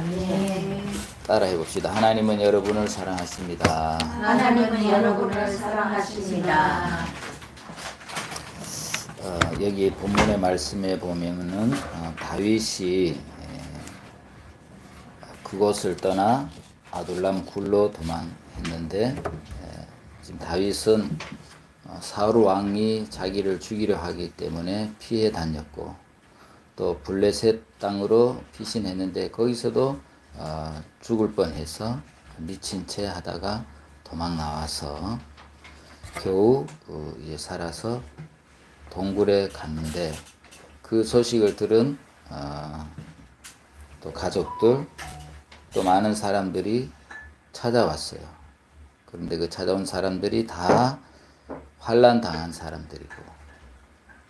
아멘. 따라해 봅시다. 하나님은 여러분을 사랑하십니다. 하나님은 여러분을 사랑하십니다. 여기 본문의 말씀에 보면은 다윗이 그곳을 떠나 아둘람 굴로 도망했는데, 지금 다윗은 사울 왕이 자기를 죽이려 하기 때문에 피해 다녔고, 또 블레셋 땅으로 피신했는데 거기서도 죽을 뻔해서 미친 채 하다가 도망 나와서 겨우 이제 살아서 동굴에 갔는데, 그 소식을 들은 또 가족들, 또 많은 사람들이 찾아왔어요. 그런데 그 찾아온 사람들이 다 환난 당한 사람들이고,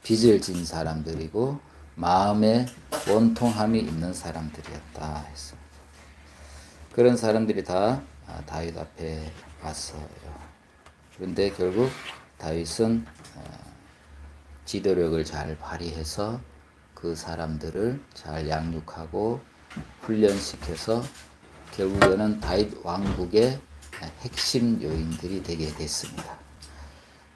빚을 진 사람들이고, 마음에 원통함이 있는 사람들이었다 했어. 그런 사람들이 다 다윗 앞에 왔어요. 그런데 결국 다윗은 지도력을 잘 발휘해서 그 사람들을 잘 양육하고 훈련시켜서 결국에는 다윗 왕국의 핵심 요인들이 되게 됐습니다.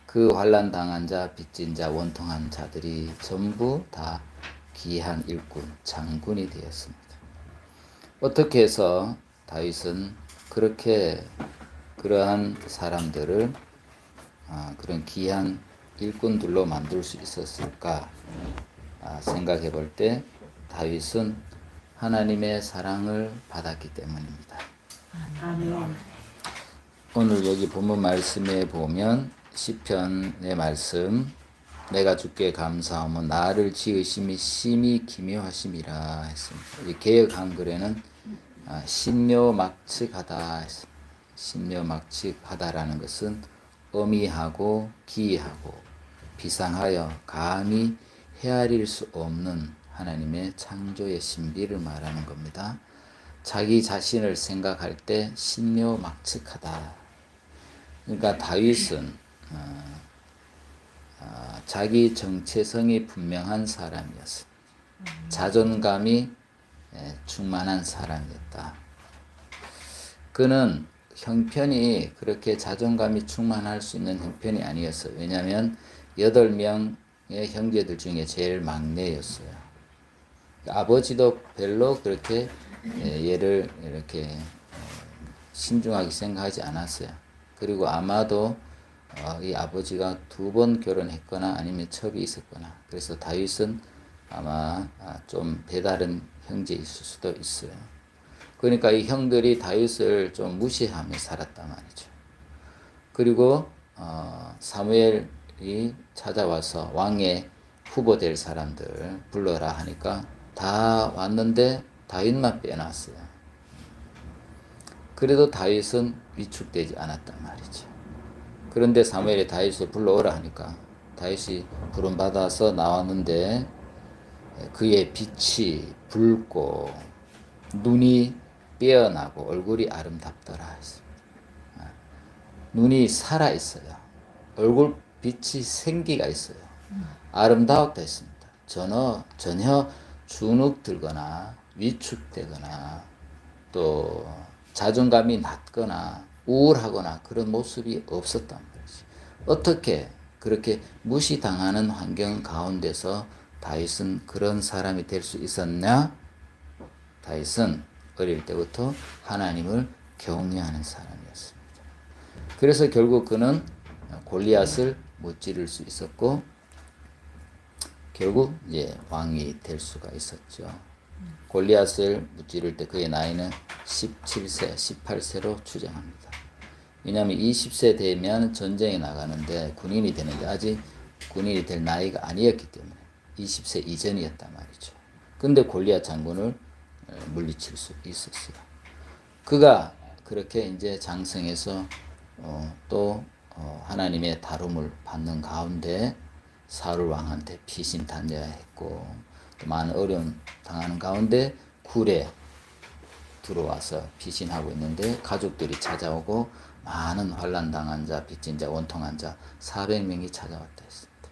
그 환난 당한 자, 빚진 자, 원통한 자들이 전부 다 기한 일꾼, 장군이 되었습니다. 어떻게 해서 다윗은 그렇게 그러한 사람들을 그런 기한 일꾼들로 만들 수 있었을까 생각해 볼 때, 다윗은 하나님의 사랑을 받았기 때문입니다. 아멘. 오늘 여기 본문 말씀에 보면 시편의 말씀, 내가 주께 감사하며 나를 지으심이 심히 기묘하심이라 했습니다. 이 개역 한글에는 신묘막측하다 했습니다. 신묘막측하다라는 것은 어미하고 기이하고 비상하여 감히 헤아릴 수 없는 하나님의 창조의 신비를 말하는 겁니다. 자기 자신을 생각할 때 신묘막측하다. 그러니까 다윗은 자기 정체성이 분명한 사람이었습니다. 자존감이 충만한 사람이었다. 그는 형편이 그렇게 자존감이 충만할 수 있는 형편이 아니었어요. 왜냐하면 8명의 형제들 중에 제일 막내였어요. 아버지도 별로 그렇게 얘를 이렇게 신중하게 생각하지 않았어요. 그리고 아마도 이 아버지가 2번 결혼했거나 아니면 첩이 있었거나, 그래서 다윗은 아마 좀 배다른 형제일 수도 있어요. 그러니까 이 형들이 다윗을 좀 무시하며 살았단 말이죠. 그리고 사무엘이 찾아와서 왕의 후보 될 사람들 불러라 하니까 다 왔는데 다윗만 빼놨어요. 그래도 다윗은 위축되지 않았단 말이죠. 그런데 사무엘이 다윗을 불러오라 하니까 다윗이 부름받아서 나왔는데, 그의 빛이 붉고 눈이 빼어나고 얼굴이 아름답더라 했습니다. 눈이 살아있어요. 얼굴 빛이 생기가 있어요. 아름다웠다 했습니다. 전혀 주눅들거나 위축되거나 또 자존감이 낮거나 우울하거나 그런 모습이 없었단 말이지. 어떻게 그렇게 무시당하는 환경 가운데서 다윗은 그런 사람이 될 수 있었냐? 다윗은 어릴 때부터 하나님을 경외하는 사람이었습니다. 그래서 결국 그는 골리앗을 무찌를 수 있었고, 결국 이제 왕이 될 수가 있었죠. 골리앗을 무찌를 때 그의 나이는 17세, 18세로 추정합니다. 왜냐하면 20세 되면 전쟁에 나가는데 군인이 되는데 아직 군인이 될 나이가 아니었기 때문에 20세 이전이었단 말이죠. 근데 골리앗 장군을 물리칠 수 있었어요. 그가 그렇게 이제 장성해서 또 하나님의 다rum을 받는 가운데 사울 왕한테 피신탄져야 했고, 또 많은 어려움 당하는 가운데 굴에 들어와서 피신하고 있는데 가족들이 찾아오고 많은 환난 당한 자, 빚진 자, 원통한 자 400명이 찾아왔다 했습니다.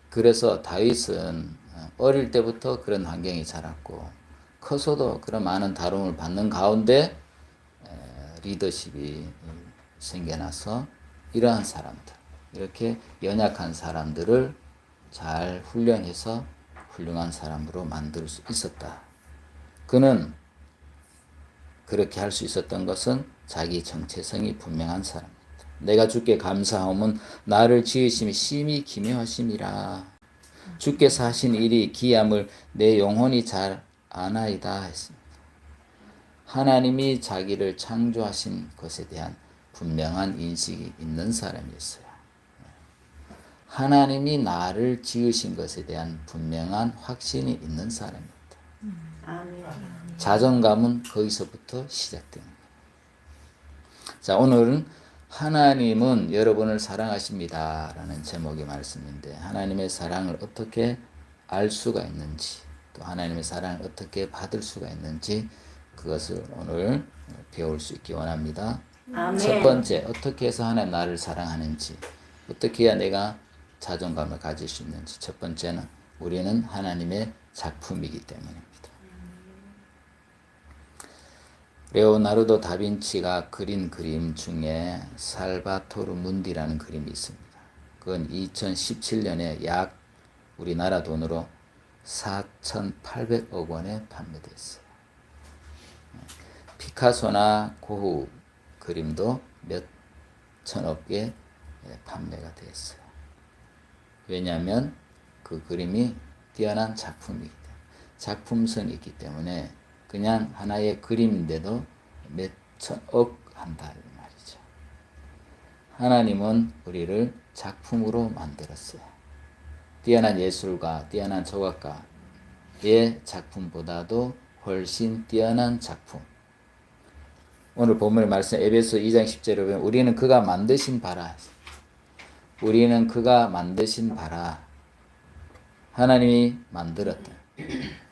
그래서 다윗은 어릴 때부터 그런 환경에 자랐고, 커서도 그런 많은 다름을 받는 가운데 리더십이 생겨나서 이러한 사람들, 이렇게 연약한 사람들을 잘 훈련해서 훌륭한 사람으로 만들 수 있었다. 그는 그렇게 할 수 있었던 것은 자기 정체성이 분명한 사람입니다. 내가 주께 감사함은 나를 지으심이 심히 기묘하심이라. 주께서 하신 일이 기함을 내 영혼이 잘 아나이다 했습니다. 하나님이 자기를 창조하신 것에 대한 분명한 인식이 있는 사람이었어요. 하나님이 나를 지으신 것에 대한 분명한 확신이 있는 사람입니다. 아멘. 자존감은 거기서부터 시작됩니다. 자, 오늘은 하나님은 여러분을 사랑하십니다 라는 제목의 말씀인데, 하나님의 사랑을 어떻게 알 수가 있는지, 또 하나님의 사랑을 어떻게 받을 수가 있는지, 그것을 오늘 배울 수 있기 원합니다. 아멘. 첫 번째, 어떻게 해서 하나님 나를 사랑하는지, 어떻게 해야 내가 자존감을 가질 수 있는지. 첫 번째는 우리는 하나님의 작품이기 때문입니다. 레오나르도 다빈치가 그린 그림 중에 살바토르 문디라는 그림이 있습니다. 그건 2017년에 약 우리나라 돈으로 4,800억 원에 판매됐어요. 피카소나 고흐 그림도 몇 천억에 판매가 됐어요. 왜냐하면 그 그림이 뛰어난 작품이기 때문에, 작품성이 있기 때문에 그냥 하나의 그림인데도 몇 천억 한다 말이죠. 하나님은 우리를 작품으로 만들었어요. 뛰어난 예술가, 뛰어난 조각가의 작품보다도 훨씬 뛰어난 작품. 오늘 본문의 말씀 에베소 2장 10절에 보면 우리는 그가 만드신 바라. 우리는 그가 만드신 바라. 하나님이 만들었다.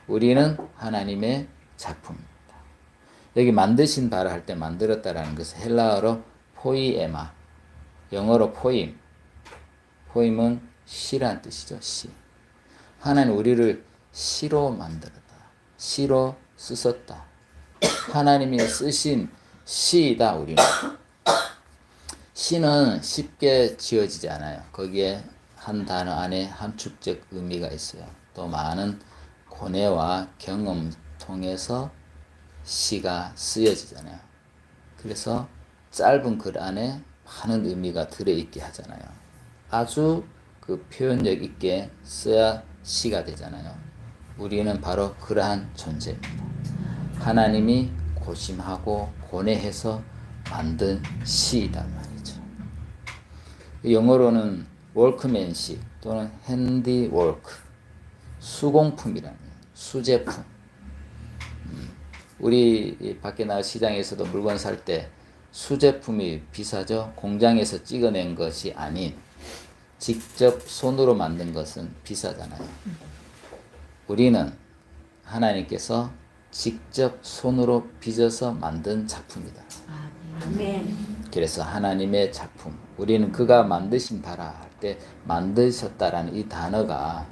우리는 하나님의 작품입니다. 여기 만드신 바라 할 때 만들었다라는 것은 헬라어로 포이에마, 영어로 포임. 포임은 시란 뜻이죠. 시. 하나님 우리를 시로 만들었다. 시로 쓰셨다. 하나님이 쓰신 시이다 우리는. 시는 쉽게 지어지지 않아요. 거기에 한 단어 안에 함축적 의미가 있어요. 또 많은 고뇌와 경험 통해서 시가 쓰여지잖아요. 그래서 짧은 글 안에 많은 의미가 들어있게 하잖아요. 아주 그 표현력 있게 써야 시가 되잖아요. 우리는 바로 그러한 존재입니다. 하나님이 고심하고 고뇌해서 만든 시이단 말이죠. 영어로는 월크맨십 또는 핸디워크, 수공품이라는 수제품. 우리 밖에 나가 시장에서도 물건 살 때 수제품이 비싸죠. 공장에서 찍어낸 것이 아닌 직접 손으로 만든 것은 비싸잖아요. 우리는 하나님께서 직접 손으로 빚어서 만든 작품이다. 아멘. 그래서 하나님의 작품, 우리는 그가 만드신 바라 할 때 만드셨다라는 이 단어가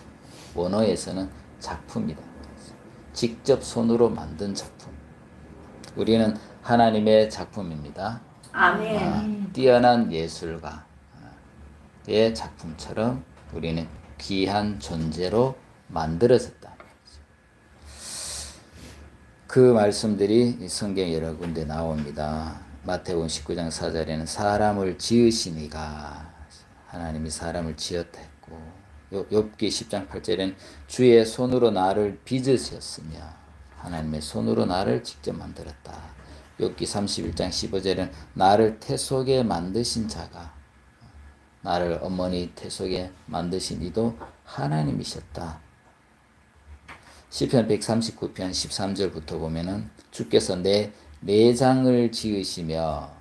원어에서는 작품이다. 직접 손으로 만든 작품. 우리는 하나님의 작품입니다. 아멘. 뛰어난 예술가의 작품처럼 우리는 귀한 존재로 만들어졌다. 그 말씀들이 성경 여러 군데 나옵니다. 마태복음 19장 4절에는 사람을 지으신 이가, 하나님이 사람을 지었다 했고, 욥기 10장 8절에는 주의 손으로 나를 빚으셨으며 하나님의 손으로 나를 직접 만들었다. 욥기 31장 15절에는 나를 태 속에 만드신 자가, 나를 어머니 태 속에 만드신 이도 하나님이셨다. 시편 139편 13절부터 보면은 주께서 내 내장을 지으시며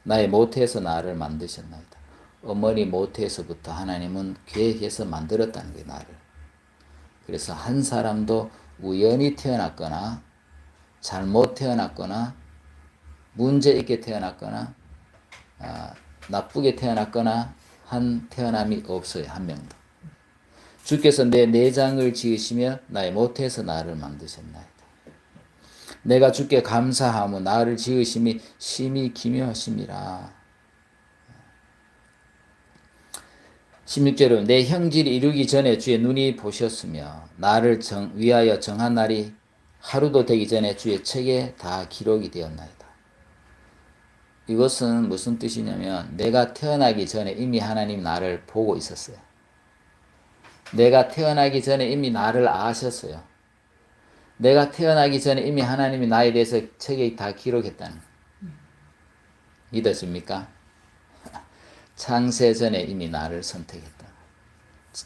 나의 모태에서 나를 만드셨나이다. 어머니 모태에서부터 하나님은 계획해서 만들었다는 거예요, 나를. 그래서 한 사람도 우연히 태어났거나 잘못 태어났거나 문제 있게 태어났거나 나쁘게 태어났거나 한 태어남이 없어요, 한 명도. 주께서 내 내장을 지으시며 나의 모태에서 나를 만드셨나이다. 내가 주께 감사하며 나를 지으심이 심히 기묘하심이라. 16절은 내 형질이 이루기 전에 주의 눈이 보셨으며 나를 위하여 정한 날이 하루도 되기 전에 주의 책에 다 기록이 되었나이다. 이것은 무슨 뜻이냐면 내가 태어나기 전에 이미 하나님 나를 보고 있었어요. 내가 태어나기 전에 이미 나를 아셨어요. 내가 태어나기 전에 이미 하나님이 나에 대해서 책에 다 기록했다는 믿어집니까? 창세 전에 이미 나를 선택했다.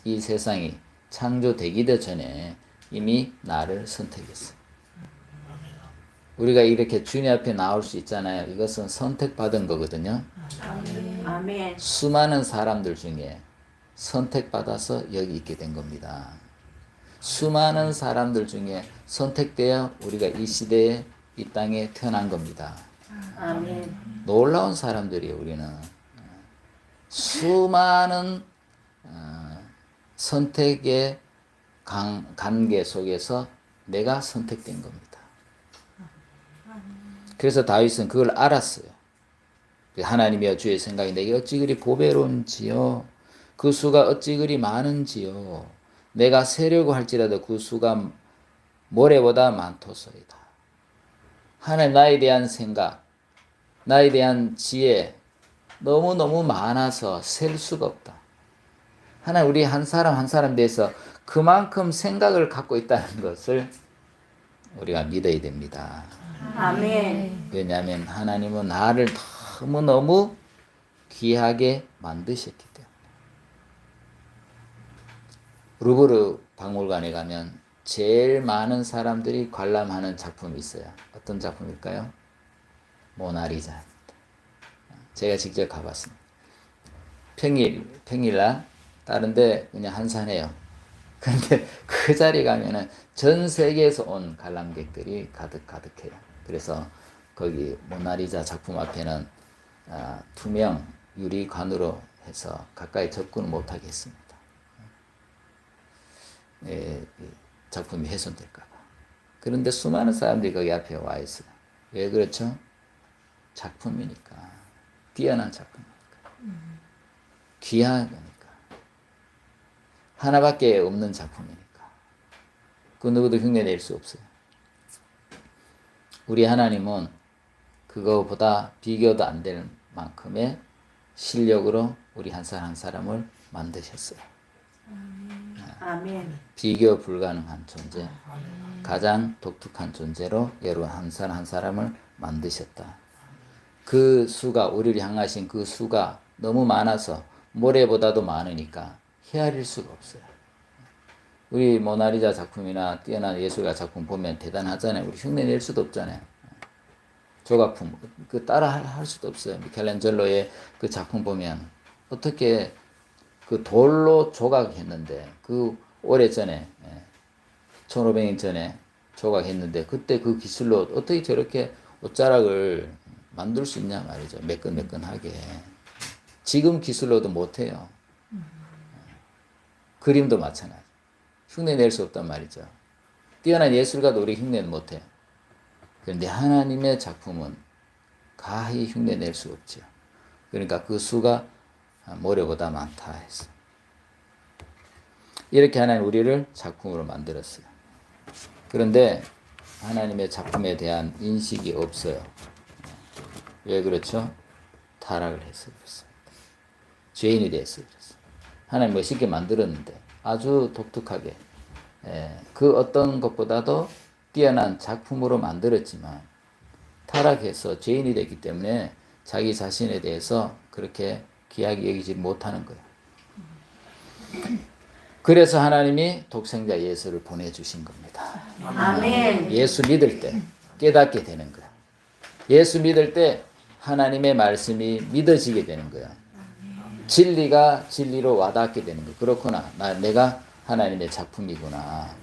이 세상이 창조되기도 전에 이미 나를 선택했어. 우리가 이렇게 주님 앞에 나올 수 있잖아요. 이것은 선택받은 거거든요. 아멘. 수많은 사람들 중에 선택받아서 여기 있게 된 겁니다. 수많은 사람들 중에 선택되어 우리가 이 시대에 이 땅에 태어난 겁니다. 아멘. 놀라운 사람들이에요. 우리는 수많은 선택의 관계 속에서 내가 선택된 겁니다. 그래서 다윗은 그걸 알았어요. 하나님이여 주의 생각이 내게 어찌 그리 보배로운지요. 그 수가 어찌 그리 많은지요. 내가 세려고 할지라도 그 수가 모래보다 많도소이다. 하나님 나에 대한 생각, 나에 대한 지혜 너무너무 많아서 셀 수가 없다. 하나님 우리 한 사람 한 사람 대해서 그만큼 생각을 갖고 있다는 것을 우리가 믿어야 됩니다. 아멘. 왜냐하면 하나님은 나를 너무너무 귀하게 만드셨기 때문에. 루브르 박물관에 가면 제일 많은 사람들이 관람하는 작품이 있어요. 어떤 작품일까요? 모나리자입니다. 제가 직접 가봤습니다. 평일날 다른데 그냥 한산해요. 그런데 그 자리 가면은 전 세계에서 온 관람객들이 가득해요. 그래서 거기 모나리자 작품 앞에는 투명 유리관으로 해서 가까이 접근을 못하게 했습니다. 작품이 훼손될까 봐. 그런데 수많은 사람들이 거기 앞에 와 있어요. 왜 그렇죠? 작품이니까. 뛰어난 작품이니까. 귀한 거니까. 하나밖에 없는 작품이니까. 그 누구도 흉내낼 수 없어요. 우리 하나님은 그거보다 비교도 안 될 만큼의 실력으로 우리 한 사람 한 사람을 만드셨어요. 아멘. 비교 불가능한 존재, 가장 독특한 존재로 여러분 한 사람 한 사람을 만드셨다. 그 수가 우리를 향하신 그 수가 너무 많아서 모래보다도 많으니까 헤아릴 수가 없어요. 우리 모나리자 작품이나 뛰어난 예술가 작품 보면 대단하잖아요. 우리 흉내낼 수도 없잖아요. 조각품 그 따라 할 수도 없어요. 미켈란젤로의 그 작품 보면 어떻게 그 돌로 조각했는데 그 오래전에 1500년 전에 조각했는데 그때 그 기술로 어떻게 저렇게 옷자락을 만들 수 있냐 말이죠. 매끈매끈하게. 지금 기술로도 못해요. 그림도 마찬가지. 흉내낼 수 없단 말이죠. 뛰어난 예술가도 우리 흉내는 못해요. 그런데 하나님의 작품은 가히 흉내낼 수 없죠. 그러니까 그 수가 모래보다 많다 했어. 이렇게 하나님 우리를 작품으로 만들었어요. 그런데 하나님의 작품에 대한 인식이 없어요. 왜 그렇죠? 타락을 해서 그렇습니다. 죄인이 돼서 그렇습니다. 하나님 멋있게 만들었는데 아주 독특하게 그 어떤 것보다도 뛰어난 작품으로 만들었지만 타락해서 죄인이 됐기 때문에 자기 자신에 대해서 그렇게 귀하게 여기지 못하는 거예요. 그래서 하나님이 독생자 예수를 보내주신 겁니다. 아멘. 예수 믿을 때 깨닫게 되는 거예요. 예수 믿을 때 하나님의 말씀이 믿어지게 되는 거예요. 진리가 진리로 와닿게 되는 거예요. 그렇구나. 내가 하나님의 작품이구나.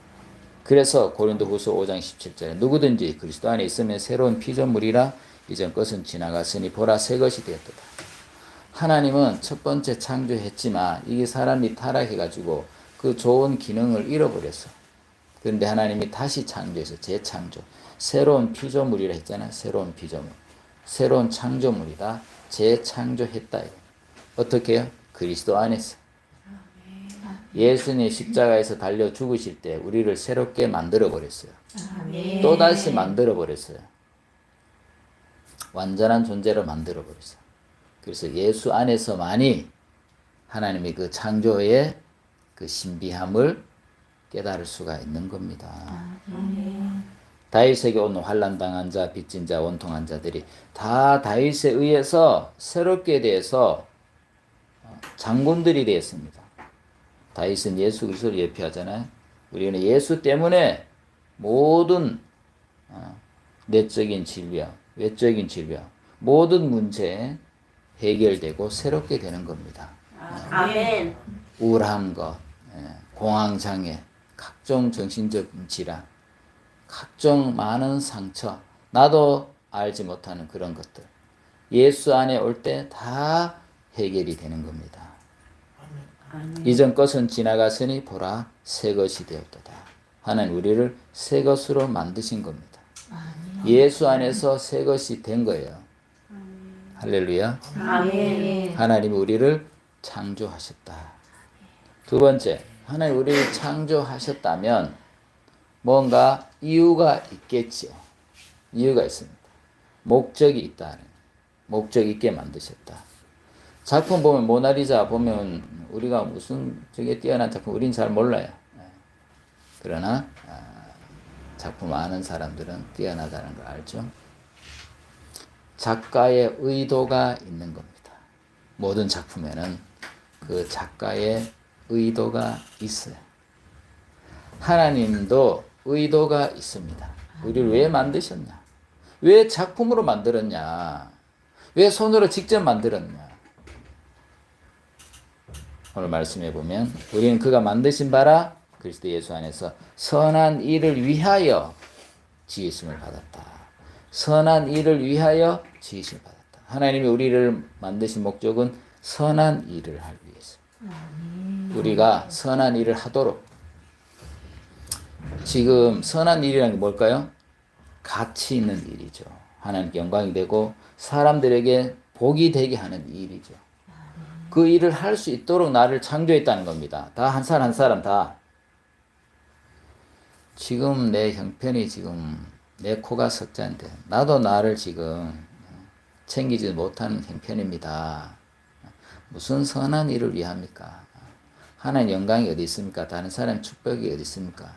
그래서 고린도후서 5장 17절에 누구든지 그리스도 안에 있으면 새로운 피조물이라 이전 것은 지나갔으니 보라 새 것이 되었도다. 하나님은 첫 번째 창조했지만 이게 사람이 타락해가지고 그 좋은 기능을 잃어버렸어. 그런데 하나님이 다시 창조해서 재창조. 새로운 피조물이라 했잖아요. 새로운 피조물. 새로운 창조물이다. 재창조했다. 어떻게 해요? 그리스도 안에서. 예수님 십자가에서 달려 죽으실 때 우리를 새롭게 만들어 버렸어요. 또다시 만들어 버렸어요. 완전한 존재로 만들어 버렸어요. 그래서 예수 안에서만이 하나님의 그 창조의 그 신비함을 깨달을 수가 있는 겁니다. 다윗에게 온 환난 당한 자, 빚진 자, 원통한 자들이 다 다윗에 의해서 새롭게 대해서 장군들이 되었습니다. 다윗은 예수 그리스도를 예표하잖아요. 우리는 예수 때문에 모든 내적인 질병, 외적인 질병, 모든 문제 해결되고 새롭게 되는 겁니다. 아멘. 우울한 것, 공황장애, 각종 정신적 질환, 각종 많은 상처, 나도 알지 못하는 그런 것들 예수 안에 올 때 다 해결이 되는 겁니다. 이전 것은 지나갔으니 보라 새 것이 되었도다. 하나님 우리를 새 것으로 만드신 겁니다. 예수 안에서 새 것이 된 거예요. 할렐루야. 아멘. 하나님이 우리를 창조하셨다. 두 번째, 하나님 우리를 창조하셨다면 뭔가 이유가 있겠죠. 이유가 있습니다. 목적이 있다. 목적 있게 만드셨다. 작품 보면 모나리자 보면 우리가 무슨 저게 뛰어난 작품 우린 잘 몰라요. 그러나 작품 아는 사람들은 뛰어나다는 걸 알죠. 작가의 의도가 있는 겁니다. 모든 작품에는 그 작가의 의도가 있어요. 하나님도 의도가 있습니다. 우리를 왜 만드셨냐? 왜 작품으로 만들었냐? 왜 손으로 직접 만들었냐? 오늘 말씀해 보면 우리는 그가 만드신 바라 그리스도 예수 안에서 선한 일을 위하여 지으심을 받았다. 선한 일을 위하여 지으심을 받았다. 하나님이 우리를 만드신 목적은 선한 일을 하기 위해서. 우리가 선한 일을 하도록. 지금 선한 일이라는 게 뭘까요? 가치 있는 일이죠. 하나님께 영광이 되고 사람들에게 복이 되게 하는 일이죠. 그 일을 할 수 있도록 나를 창조했다는 겁니다. 다 한 사람 한 사람 다. 지금 내 형편이 지금 내 코가 석자인데 나도 나를 지금 챙기지 못하는 형편입니다. 무슨 선한 일을 위합니까? 하나님 영광이 어디 있습니까? 다른 사람 축복이 어디 있습니까?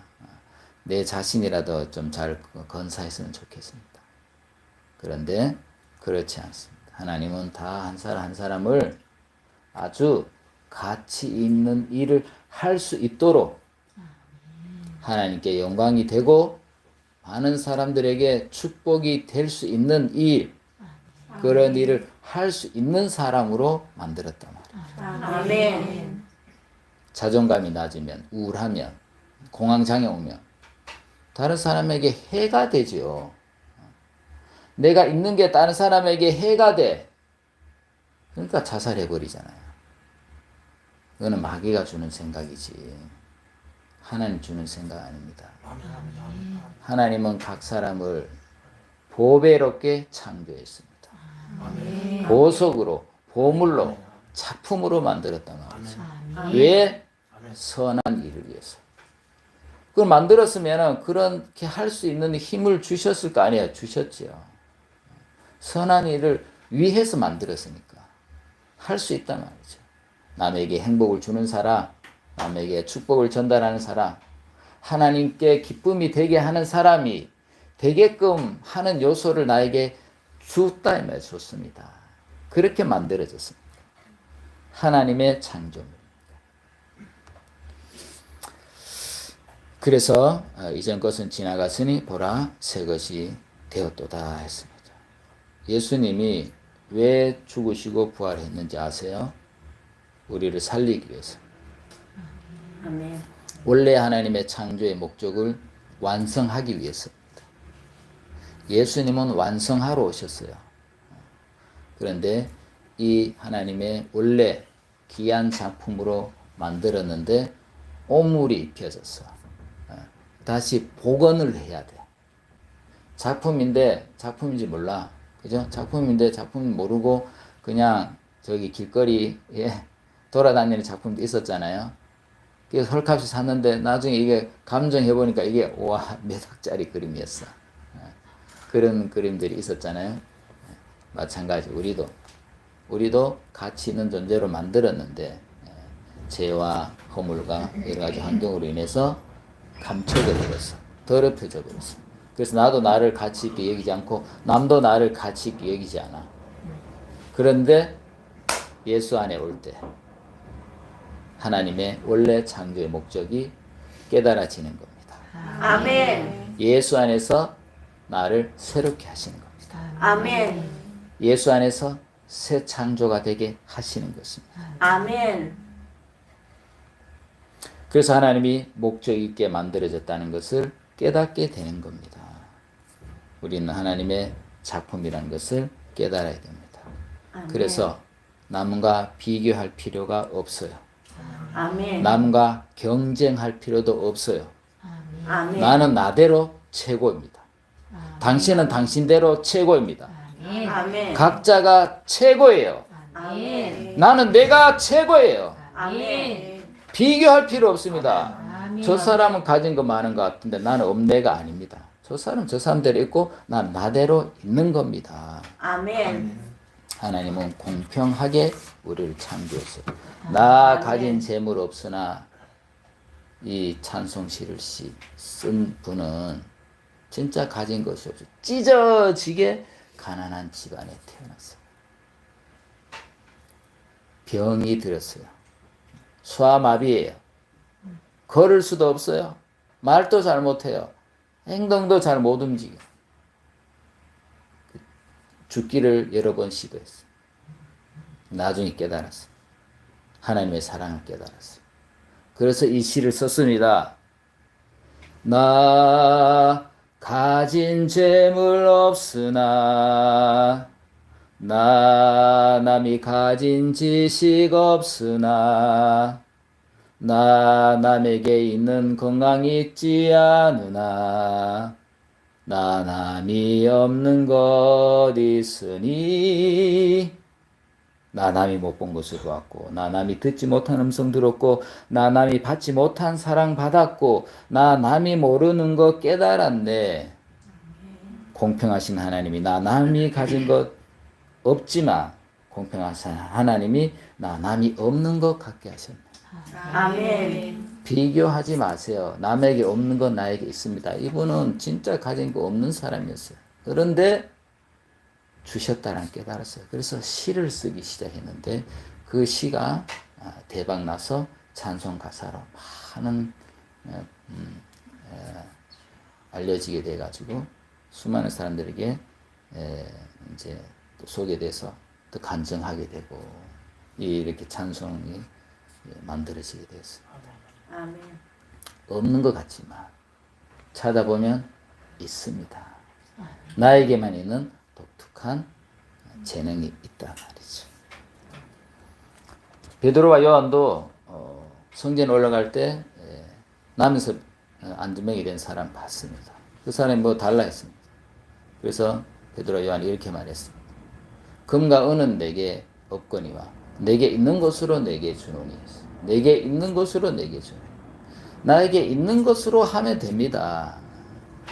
내 자신이라도 좀 잘 건사했으면 좋겠습니다. 그런데 그렇지 않습니다. 하나님은 다 한 사람 한 사람을 아주 가치 있는 일을 할 수 있도록 하나님께 영광이 되고 많은 사람들에게 축복이 될 수 있는 일, 그런 일을 할 수 있는 사람으로 만들었단 말이에요. 아멘. 자존감이 낮으면, 우울하면, 공황장애 오면 다른 사람에게 해가 되죠. 내가 있는 게 다른 사람에게 해가 돼. 그러니까 자살해버리잖아요. 그거는 마귀가 주는 생각이지 하나님 주는 생각 아닙니다. 하나님은 각 사람을 보배롭게 창조했습니다. 보석으로, 보물로, 작품으로 만들었단 말이죠. 왜? 선한 일을 위해서. 그걸 만들었으면 그렇게 할 수 있는 힘을 주셨을 거 아니에요. 주셨지요. 선한 일을 위해서 만들었으니까 할 수 있단 말이죠. 남에게 행복을 주는 사람, 남에게 축복을 전달하는 사람, 하나님께 기쁨이 되게 하는 사람이 되게끔 하는 요소를 나에게 줬다 이 말이에요. 줬습니다. 그렇게 만들어졌습니다. 하나님의 창조입니다. 그래서 이전 것은 지나갔으니 보라 새 것이 되었도다 했습니다. 예수님이 왜 죽으시고 부활했는지 아세요? 우리를 살리기 위해서. 아멘. 원래 하나님의 창조의 목적을 완성하기 위해서입니다. 예수님은 완성하러 오셨어요. 그런데 이 하나님의 원래 귀한 작품으로 만들었는데 오물이 입혀졌어. 다시 복원을 해야 돼. 작품인데 작품인지 몰라. 그죠? 작품인데 작품 모르고 그냥 저기 길거리에 돌아다니는 작품도 있었잖아요. 그래서 헐값이 샀는데 나중에 이게 감정해보니까 이게 와, 몇 억짜리 그림이었어. 그런 그림들이 있었잖아요. 마찬가지 우리도 가치 있는 존재로 만들었는데 죄와 허물과 여러 가지 환경으로 인해서 감춰져 버렸어. 더럽혀져 버렸어. 그래서 나도 나를 가치 있게 여기지 않고 남도 나를 가치 있게 여기지 않아. 그런데 예수 안에 올 때 하나님의 원래 창조의 목적이 깨달아지는 겁니다. 아멘. 예수 안에서 나를 새롭게 하시는 겁니다. 아멘. 예수 안에서 새 창조가 되게 하시는 것입니다. 아멘. 그래서 하나님이 목적 있게 만들어졌다는 것을 깨닫게 되는 겁니다. 우리는 하나님의 작품이라는 것을 깨달아야 됩니다. 아멘. 그래서 남과 비교할 필요가 없어요. 아멘. 남과 경쟁할 필요도 없어요. 아멘. 나는 나대로 최고입니다. 당신은 당신대로 최고입니다. 아멘. 각자가 최고예요. 아멘. 나는 내가 최고예요. 아멘. 비교할 필요 없습니다. 저 사람은 가진 거 많은 것 같은데 나는 없네가 아닙니다. 저 사람은 저 사람대로 있고 난 나대로 있는 겁니다. 아멘. 하나님은 공평하게 우리를 창조했어요. 나 가진 재물 없으나 이 찬송시를 쓴 분은 진짜 가진 것이 없어요. 찢어지게 가난한 집안에 태어났어요. 병이 들었어요. 소아마비예요. 걸을 수도 없어요. 말도 잘 못해요. 행동도 잘 못 움직여. 죽기를 여러 번 시도했어요. 나중에 깨달았어요. 하나님의 사랑을 깨달았어요. 그래서 이 시를 썼습니다. 나 가진 재물 없으나 나 남이 가진 지식 없으나 나 남에게 있는 건강이 있지 않으나 나 남이 없는 것 있으니 나 남이 못 본 것을 보았고 나 남이 듣지 못한 음성 들었고 나 남이 받지 못한 사랑 받았고 나 남이 모르는 것 깨달았네. 공평하신 하나님이 나 남이 가진 것 없지만 공평하신 하나님이 나 남이 없는 것 같게 하셨네. 아멘. 비교하지 마세요. 남에게 없는 건 나에게 있습니다. 이분은 진짜 가진 거 없는 사람이었어요. 그런데 주셨다는 깨달았어요. 그래서 시를 쓰기 시작했는데 그 시가 대박 나서 찬송 가사로 많은 알려지게 돼가지고 수많은 사람들에게 이제 또 소개돼서 또 간증하게 되고 이렇게 찬송이 만들어지게 되었습니다. 아멘. 없는 것 같지만 찾아보면 있습니다. 나에게만 있는 독특한 재능이 있단 말이죠. 베드로와 요한도 성전 올라갈 때 남에서 안두명이 된 사람 봤습니다. 그 사람이 뭐 달라 했습니다. 그래서 베드로와 요한이 이렇게 말했습니다. 금과 은은 내게 없거니와 내게 있는 것으로 내게 주노니. 내게 있는 것으로 내게 주노니. 나에게 있는 것으로 하면 됩니다.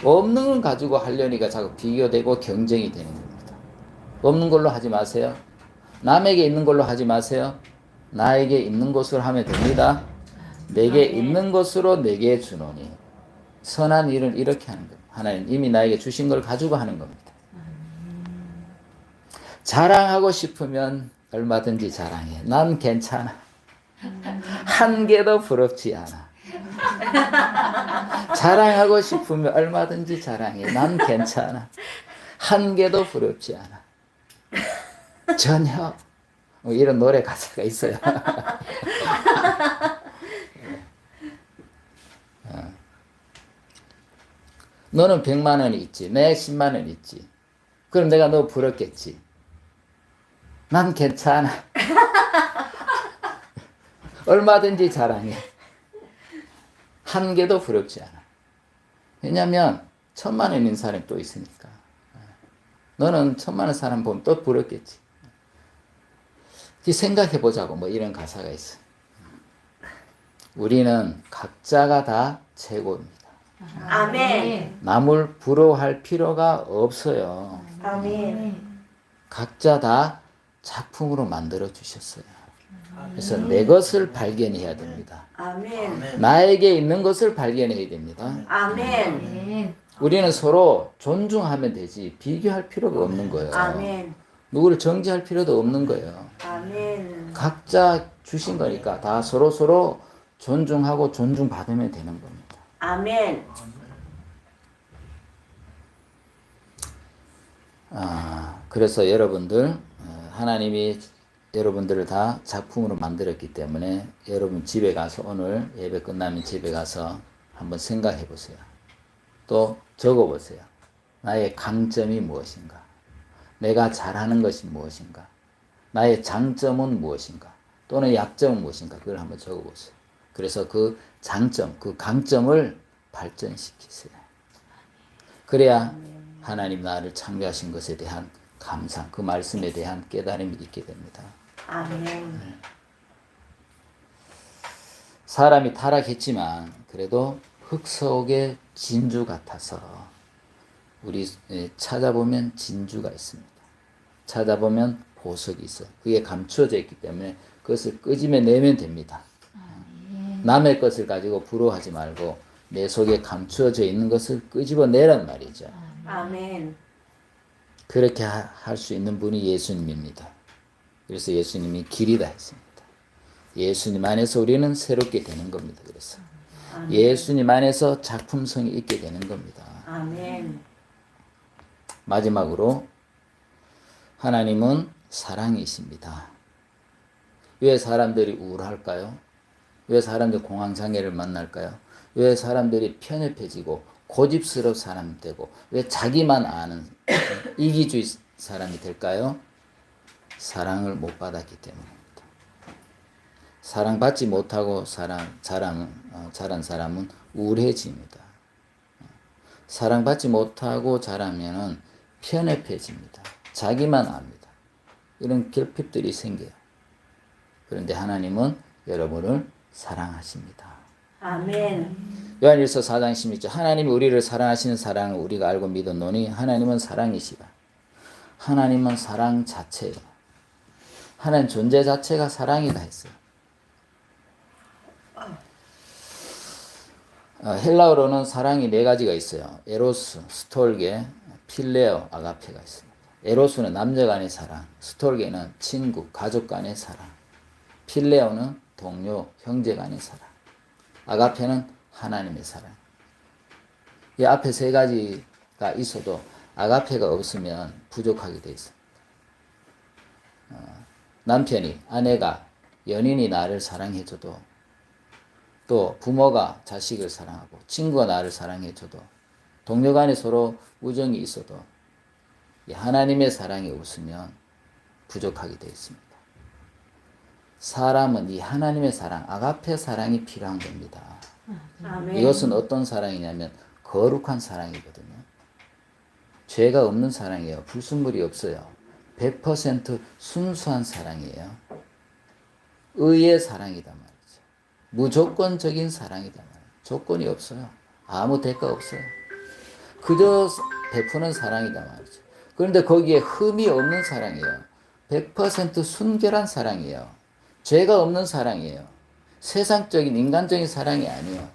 없는 걸 가지고 하려니까 자꾸 비교되고 경쟁이 되는 겁니다. 없는 걸로 하지 마세요. 남에게 있는 걸로 하지 마세요. 나에게 있는 것으로 하면 됩니다. 내게 있는 것으로 내게 주노니. 선한 일은 이렇게 하는 겁니다. 하나님 이미 나에게 주신 걸 가지고 하는 겁니다. 자랑하고 싶으면 얼마든지 자랑해. 난 괜찮아. 한 개도 부럽지 않아. 자랑하고 싶으면 얼마든지 자랑해. 난 괜찮아. 한 개도 부럽지 않아. 전혀. 뭐 이런 노래 가사가 있어요. 너는 100만 원이 있지. 내 10만 원이 있지. 그럼 내가 너 부럽겠지. 난 괜찮아. 얼마든지 자랑해. 한 개도 부럽지 않아. 왜냐하면 천만 원인 사람이 또 있으니까. 너는 천만 원 사람 보면 또 부럽겠지. 생각해 보자고 뭐 이런 가사가 있어. 우리는 각자가 다 최고입니다. 아멘. 남을 부러워할 필요가 없어요. 아멘. 각자 다 작품으로 만들어 주셨어요. 그래서 내 것을 발견해야 됩니다. 아멘. 나에게 있는 것을 발견해야 됩니다. 아멘. 우리는 서로 존중하면 되지 비교할 필요가 없는 거예요. 아멘. 누구를 정지할 필요도 없는 거예요. 아멘. 각자 주신 거니까 다 서로 존중하고 존중받으면 되는 겁니다. 아멘. 그래서 여러분들 하나님이 여러분들을 다 작품으로 만들었기 때문에 여러분 집에 가서 오늘 예배 끝나면 집에 가서 한번 생각해 보세요. 또 적어 보세요. 나의 강점이 무엇인가? 내가 잘하는 것이 무엇인가? 나의 장점은 무엇인가? 또는 약점은 무엇인가? 그걸 한번 적어 보세요. 그래서 그 장점, 그 강점을 발전시키세요. 그래야 하나님 나를 창조하신 것에 대한 감상, 그 말씀에 대한 깨달음이 있게 됩니다. 아멘. 사람이 타락했지만 그래도 흙 속의 진주 같아서 우리 찾아보면 진주가 있습니다. 찾아보면 보석이 있어요. 그게 감추어져 있기 때문에 그것을 끄집어내면 됩니다. 남의 것을 가지고 부러워하지 말고 내 속에 감추어져 있는 것을 끄집어내란 말이죠. 아멘. 그렇게 할 수 있는 분이 예수님입니다. 그래서 예수님이 길이다 했습니다. 예수님 안에서 우리는 새롭게 되는 겁니다. 그래서 아멘. 예수님 안에서 작품성이 있게 되는 겁니다. 아멘. 마지막으로 하나님은 사랑이십니다. 왜 사람들이 우울할까요? 왜 사람들이 공황장애를 만날까요? 왜 사람들이 편협해지고 고집스러운 사람이 되고 왜 자기만 아는 이기주의 사람이 될까요? 사랑을 못 받았기 때문입니다. 사랑받지 못하고 자란 사람은 우울해집니다. 사랑받지 못하고 자라면은 편협해집니다. 자기만 압니다. 이런 결핍들이 생겨요. 그런데 하나님은 여러분을 사랑하십니다. 아멘. 요한일서 4장 16절 하나님이 우리를 사랑하시는 사랑을 우리가 알고 믿었노니 하나님은 사랑이시라. 하나님은 사랑 자체예요. 하나님 존재 자체가 사랑이다 했어요. 헬라어로는 사랑이 네 가지가 있어요. 에로스, 스톨게, 필레오, 아가페가 있습니다. 에로스는 남녀 간의 사랑, 스톨게는 친구, 가족 간의 사랑, 필레오는 동료, 형제 간의 사랑, 아가페는 하나님의 사랑. 이 앞에 세 가지가 있어도 아가페가 없으면 부족하게 돼 있습니다. 남편이, 아내가, 연인이 나를 사랑해줘도 또 부모가 자식을 사랑하고 친구가 나를 사랑해줘도 동료 간에 서로 우정이 있어도 이 하나님의 사랑이 없으면 부족하게 되어 있습니다. 사람은 이 하나님의 사랑, 아가페 사랑이 필요한 겁니다. 아멘. 이것은 어떤 사랑이냐면 거룩한 사랑이거든요. 죄가 없는 사랑이에요. 불순물이 없어요. 100% 순수한 사랑이에요. 의의 사랑이다 말이죠. 무조건적인 사랑이다 말이에요. 조건이 없어요. 아무 대가 없어요. 그저 베푸는 사랑이다 말이죠. 그런데 거기에 흠이 없는 사랑이에요. 100% 순결한 사랑이에요. 죄가 없는 사랑이에요. 세상적인 인간적인 사랑이 아니에요.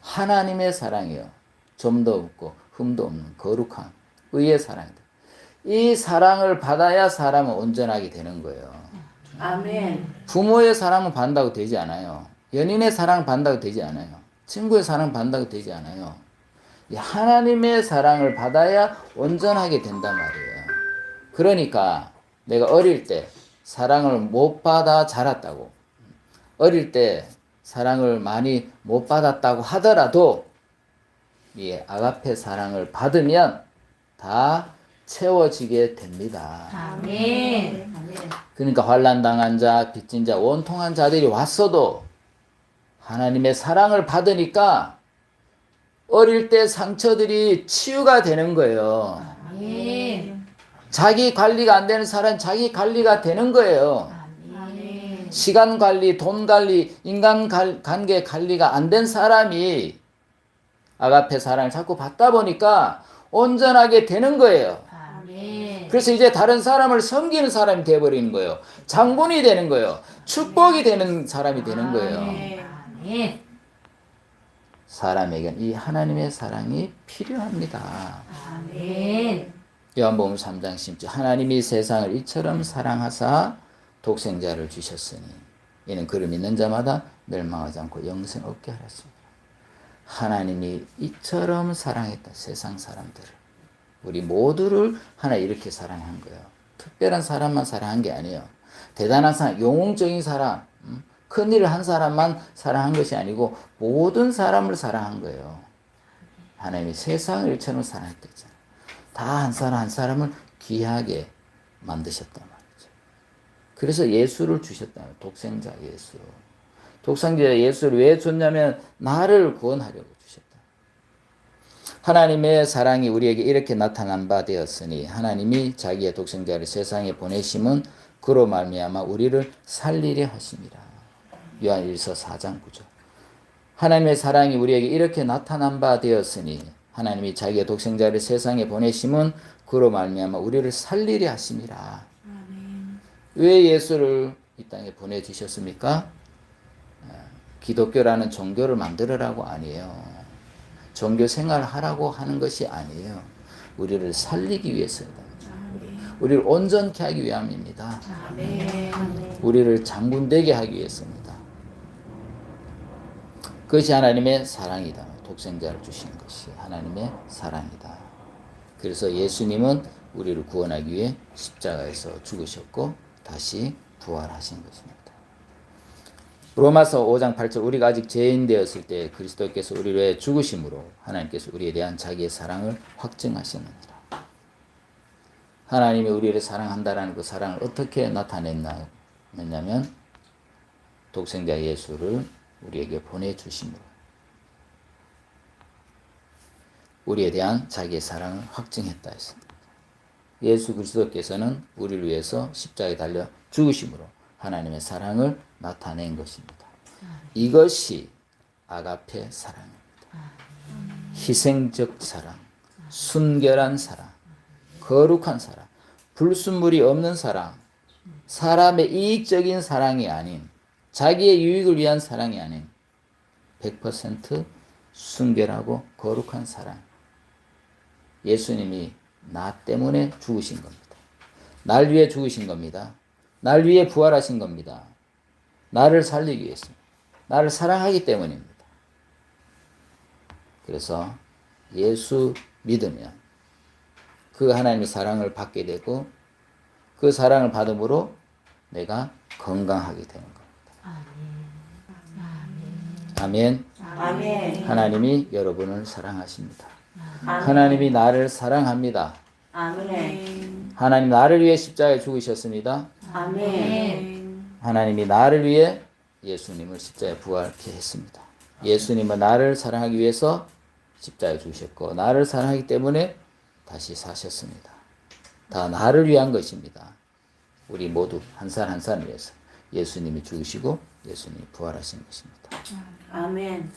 하나님의 사랑이에요. 점도 없고 흠도 없는 거룩한 의의 사랑이다. 이 사랑을 받아야 사람은 온전하게 되는 거예요. 아멘. 부모의 사랑을 받는다고 되지 않아요. 연인의 사랑을 받는다고 되지 않아요. 친구의 사랑을 받는다고 되지 않아요. 이 하나님의 사랑을 받아야 온전하게 된단 말이에요. 그러니까 내가 어릴 때 사랑을 못 받아 자랐다고, 어릴 때 사랑을 많이 못 받았다고 하더라도 이 아가페 사랑을 받으면 다 채워지게 됩니다. 아멘. 그러니까 환난 당한 자, 빚진 자, 원통한 자들이 왔어도 하나님의 사랑을 받으니까 어릴 때 상처들이 치유가 되는 거예요. 아멘. 자기 관리가 안 되는 사람 자기 관리가 되는 거예요. 아멘. 시간 관리, 돈 관리, 인간 관계 관리가 안 된 사람이 아가페 사랑을 자꾸 받다 보니까 온전하게 되는 거예요. 아멘. 그래서 이제 다른 사람을 섬기는 사람이 되어버리는 거예요. 장본이 되는 거예요. 축복이 되는 사람이 되는 거예요. 아멘. 사람에겐 이 하나님의 사랑이 필요합니다. 아멘. 요한복음 3장 10절 하나님이 세상을 이처럼 사랑하사 독생자를 주셨으니 이는 그를 믿는 자마다 멸망하지 않고 영생 얻게 하였습니다. 하나님이 이처럼 사랑했다. 세상 사람들을. 우리 모두를 하나 이렇게 사랑한 거예요. 특별한 사람만 사랑한 게 아니에요. 대단한 사람, 영웅적인 사람, 큰 일을 한 사람만 사랑한 것이 아니고 모든 사람을 사랑한 거예요. 하나님이 세상을 일처럼 사랑했댔잖아요. 다 한 사람 한 사람을 귀하게 만드셨단 말이죠. 그래서 예수를 주셨다. 독생자 예수. 독생자 예수를 왜 줬냐면 나를 구원하려고 주셨다. 하나님의 사랑이 우리에게 이렇게 나타난 바 되었으니 하나님이 자기의 독생자를 세상에 보내심은 그로 말미암아 우리를 살리려 하심이라. 요한일서 4장 9절. 하나님의 사랑이 우리에게 이렇게 나타난 바 되었으니 하나님이 자기의 독생자를 세상에 보내심은 그로 말미암아 우리를 살리려 하심이라. 왜 예수를 이 땅에 보내주셨습니까? 기독교라는 종교를 만들으라고 아니에요. 종교 생활을 하라고 하는 것이 아니에요. 우리를 살리기 위해서다. 우리를 온전케 하기 위함입니다. 우리를 장군되게 하기 위해서입니다. 그것이 하나님의 사랑이다. 독생자를 주신 것이 하나님의 사랑이다. 그래서 예수님은 우리를 구원하기 위해 십자가에서 죽으셨고 다시 부활하신 것입니다. 로마서 5장 8절 우리가 아직 죄인 되었을 때 그리스도께서 우리를 위해 죽으심으로 하나님께서 우리에 대한 자기의 사랑을 확증하셨느니라. 하나님이 우리를 사랑한다라는 그 사랑을 어떻게 나타냈냐면 독생자 예수를 우리에게 보내주심으로 우리에 대한 자기의 사랑을 확증했다 했습니다. 예수 그리스도께서는 우리를 위해서 십자가에 달려 죽으심으로 하나님의 사랑을 나타낸 것입니다. 이것이 아가페 사랑입니다. 희생적 사랑, 순결한 사랑, 거룩한 사랑, 불순물이 없는 사랑, 사람의 이익적인 사랑이 아닌 자기의 유익을 위한 사랑이 아닌 100% 순결하고 거룩한 사랑. 예수님이 나 때문에 죽으신 겁니다. 날 위해 죽으신 겁니다. 날 위해 부활하신 겁니다. 나를 살리기 위해서입니다. 나를 사랑하기 때문입니다. 그래서 예수 믿으면 그 하나님의 사랑을 받게 되고 그 사랑을 받음으로 내가 건강하게 되는 겁니다. 아멘. 아멘. 하나님이 여러분을 사랑하십니다. 아멘. 하나님이 나를 사랑합니다. 아멘. 하나님 나를 위해 십자가에 죽으셨습니다. 아멘. 하나님이 나를 위해 예수님을 십자가에 부활케 했습니다. 예수님은 나를 사랑하기 위해서 십자가에 죽으셨고 나를 사랑하기 때문에 다시 사셨습니다. 다 나를 위한 것입니다. 우리 모두 한 살 한 살을 위해서 예수님이 죽으시고 예수님이 부활하신 것입니다. 아멘.